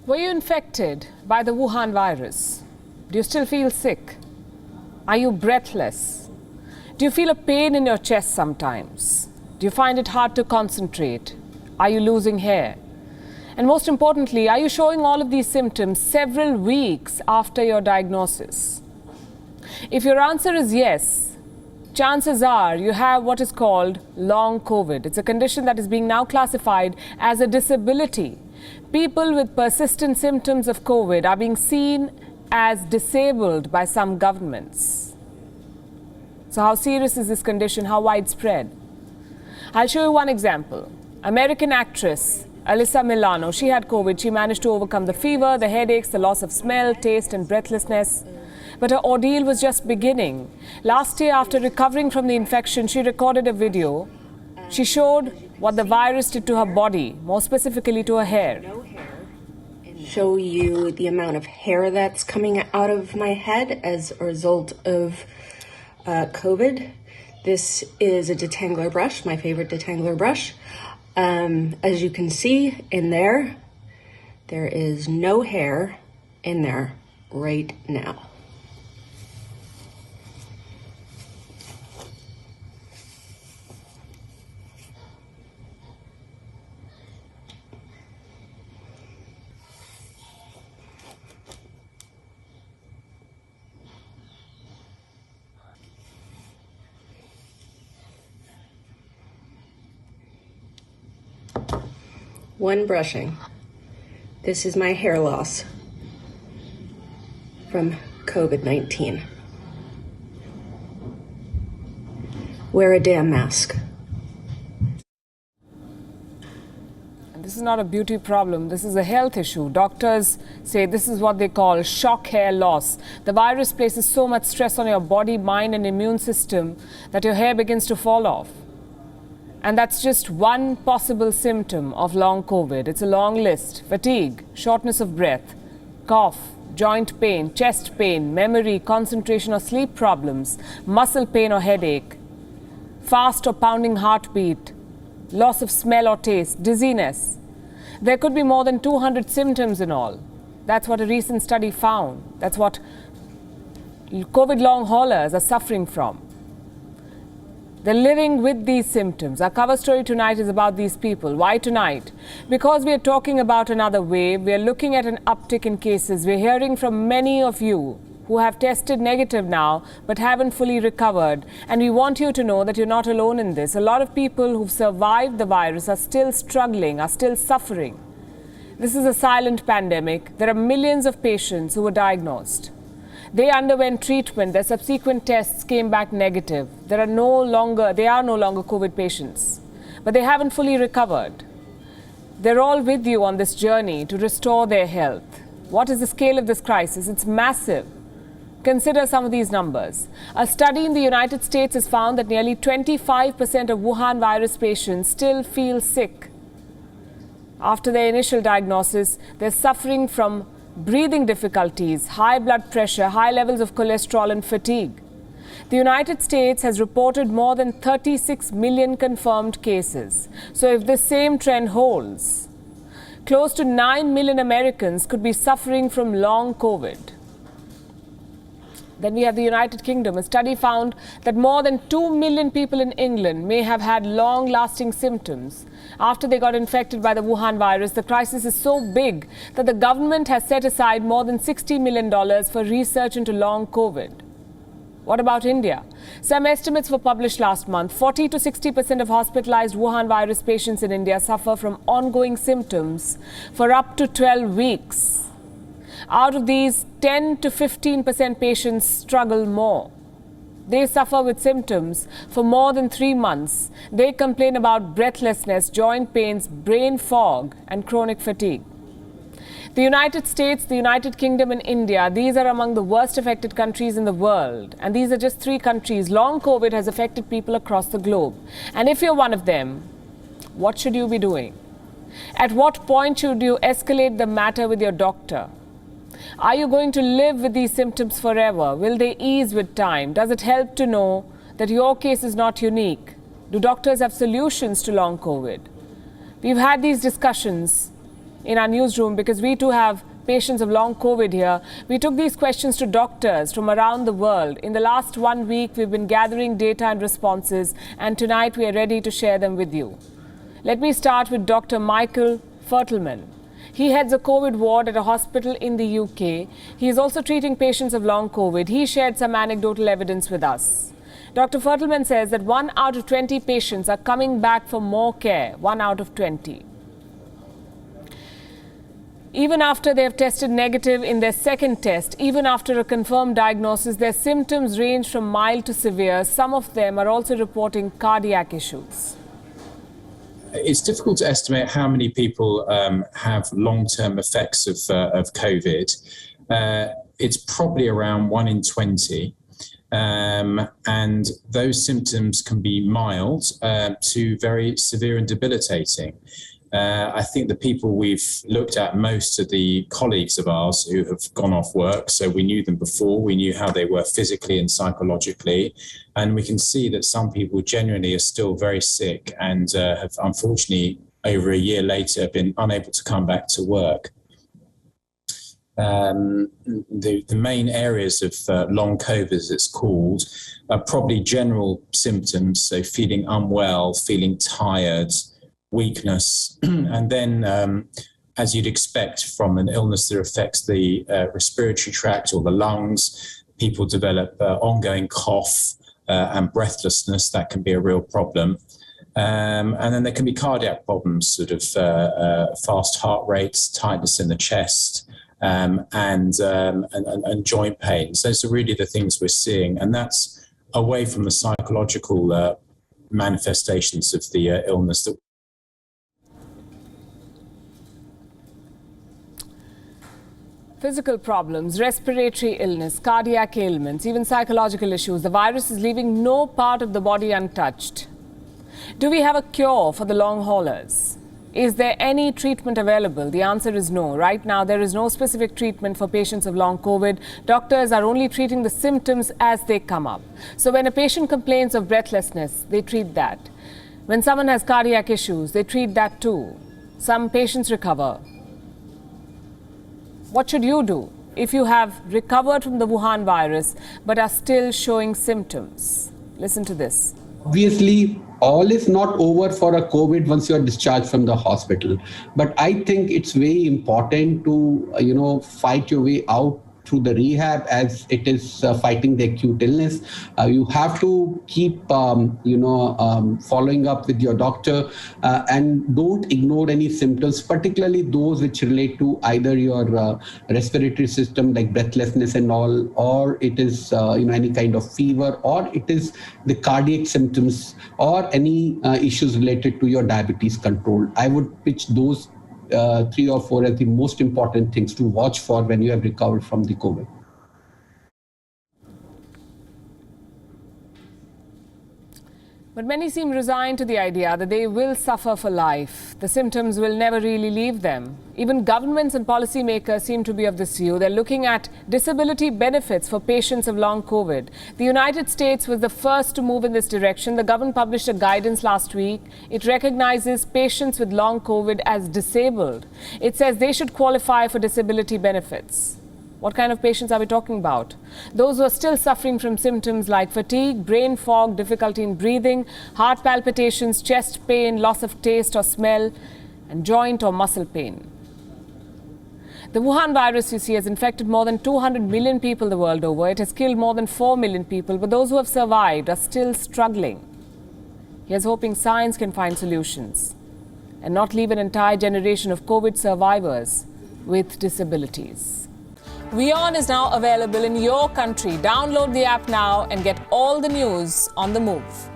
Were you infected by the Wuhan virus? Do you still feel sick? Are you breathless? Do you feel a pain in your chest sometimes? Do you find it hard to concentrate? Are you losing hair? And most importantly, are you showing all of these symptoms several weeks after your diagnosis? If your answer is yes, chances are you have what is called long COVID. It's a condition that is being now classified as a disability. People with persistent symptoms of COVID are being seen as disabled by some governments. So how serious is this condition? How widespread? I'll show you one example. American actress Alyssa Milano, she had COVID. She managed to overcome the fever, the headaches, the loss of smell, taste and breathlessness. But her ordeal was just beginning. Last year, after recovering from the infection, she recorded a video. She showed what the virus did to her body, more specifically to her hair. Show you the amount of hair that's coming out of my head as a result of COVID. This is a detangler brush, my favorite detangler brush. As you can see in there, there is no hair in there right now. One brushing. This is my hair loss from COVID-19. Wear a damn mask. And this is not a beauty problem. This is a health issue. Doctors say this is what they call shock hair loss. The virus places so much stress on your body, mind and immune system that your hair begins to fall off. And that's just one possible symptom of long COVID. It's a long list. Fatigue, shortness of breath, cough, joint pain, chest pain, memory, concentration or sleep problems, muscle pain or headache, fast or pounding heartbeat, loss of smell or taste, dizziness. There could be more than 200 symptoms in all. That's what a recent study found. That's what COVID long haulers are suffering from. They're living with these symptoms. Our cover story tonight is about these people. Why tonight? Because we are talking about another wave. We are looking at an uptick in cases. We're hearing from many of you who have tested negative now but haven't fully recovered. And we want you to know that you're not alone in this. A lot of people who've survived the virus are still struggling, are still suffering. This is a silent pandemic. There are millions of patients who were diagnosed. They underwent treatment. Their subsequent tests came back negative. They are no longer COVID patients, but they haven't fully recovered. They're all with you on this journey to restore their health. What is the scale of this crisis? It's massive. Consider some of these numbers. A study in the United States has found that nearly 25% of Wuhan virus patients still feel sick. After their initial diagnosis, they're suffering from breathing difficulties, high blood pressure, high levels of cholesterol and fatigue. The United States has reported more than 36 million confirmed cases. So if this same trend holds, close to 9 million Americans could be suffering from long COVID. Then we have the United Kingdom. A study found that more than 2 million people in England may have had long-lasting symptoms after they got infected by the Wuhan virus. The crisis is so big that the government has set aside more than $60 million for research into long COVID. What about India? Some estimates were published last month. 40 to 60% of hospitalized Wuhan virus patients in India suffer from ongoing symptoms for up to 12 weeks. Out of these, 10 to 15% patients struggle more. They suffer with symptoms for more than 3 months. They complain about breathlessness, joint pains, brain fog, and chronic fatigue. The United States, the United Kingdom, and India, these are among the worst affected countries in the world. And these are just 3 countries. Long COVID has affected people across the globe. And if you're one of them, what should you be doing? At what point should you escalate the matter with your doctor? Are you going to live with these symptoms forever? Will they ease with time? Does it help to know that your case is not unique? Do doctors have solutions to long COVID? We've had these discussions in our newsroom because we too have patients of long COVID here. We took these questions to doctors from around the world. In the last 1 week, we've been gathering data and responses, and tonight we are ready to share them with you. Let me start with Dr. Michael Fertelman. He heads a COVID ward at a hospital in the UK. He is also treating patients of long COVID. He shared some anecdotal evidence with us. Dr. Fertelman says that 1 out of 20 patients are coming back for more care, 1 out of 20. Even after they have tested negative in their second test, even after a confirmed diagnosis, their symptoms range from mild to severe. Some of them are also reporting cardiac issues. It's difficult to estimate how many people have long-term effects of COVID. It's probably around 1 in 20. And those symptoms can be mild to very severe and debilitating. I think the people we've looked at most are the colleagues of ours who have gone off work. So we knew them before, we knew how they were physically and psychologically. And we can see that some people genuinely are still very sick and have unfortunately over a year later been unable to come back to work. The main areas of long COVID, as it's called, are probably general symptoms. So feeling unwell, feeling tired, weakness, and then as you'd expect from an illness that affects the respiratory tract or the lungs, people develop ongoing cough and breathlessness. That can be a real problem. And then there can be cardiac problems, sort of fast heart rates, tightness in the chest, and joint pains. Those are really the things we're seeing, and that's away from the psychological manifestations of the illness that. Physical problems, respiratory illness, cardiac ailments, even psychological issues. The virus is leaving no part of the body untouched. Do we have a cure for the long haulers? Is there any treatment available? The answer is no. Right now, there is no specific treatment for patients of long COVID. Doctors are only treating the symptoms as they come up. So when a patient complains of breathlessness, they treat that. When someone has cardiac issues, they treat that too. Some patients recover. What should you do if you have recovered from the Wuhan virus but are still showing symptoms? Listen to this. Obviously, all is not over for a COVID once you are discharged from the hospital. But I think it's very important to, fight your way out through the rehab as it is fighting the acute illness. You have to keep, following up with your doctor and don't ignore any symptoms, particularly those which relate to either your respiratory system like breathlessness and all, or it is, any kind of fever, or it is the cardiac symptoms or any issues related to your diabetes control. I would pitch those 3 or 4 as the most important things to watch for when you have recovered from the COVID. But many seem resigned to the idea that they will suffer for life. The symptoms will never really leave them. Even governments and policymakers seem to be of this view. They're looking at disability benefits for patients of long COVID. The United States was the first to move in this direction. The government published a guidance last week. It recognizes patients with long COVID as disabled. It says they should qualify for disability benefits. What kind of patients are we talking about? Those who are still suffering from symptoms like fatigue, brain fog, difficulty in breathing, heart palpitations, chest pain, loss of taste or smell, and joint or muscle pain. The Wuhan virus, you see, has infected more than 200 million people the world over. It has killed more than 4 million people, but those who have survived are still struggling. Here's hoping science can find solutions and not leave an entire generation of COVID survivors with disabilities. WION is now available in your country. Download the app now and get all the news on the move.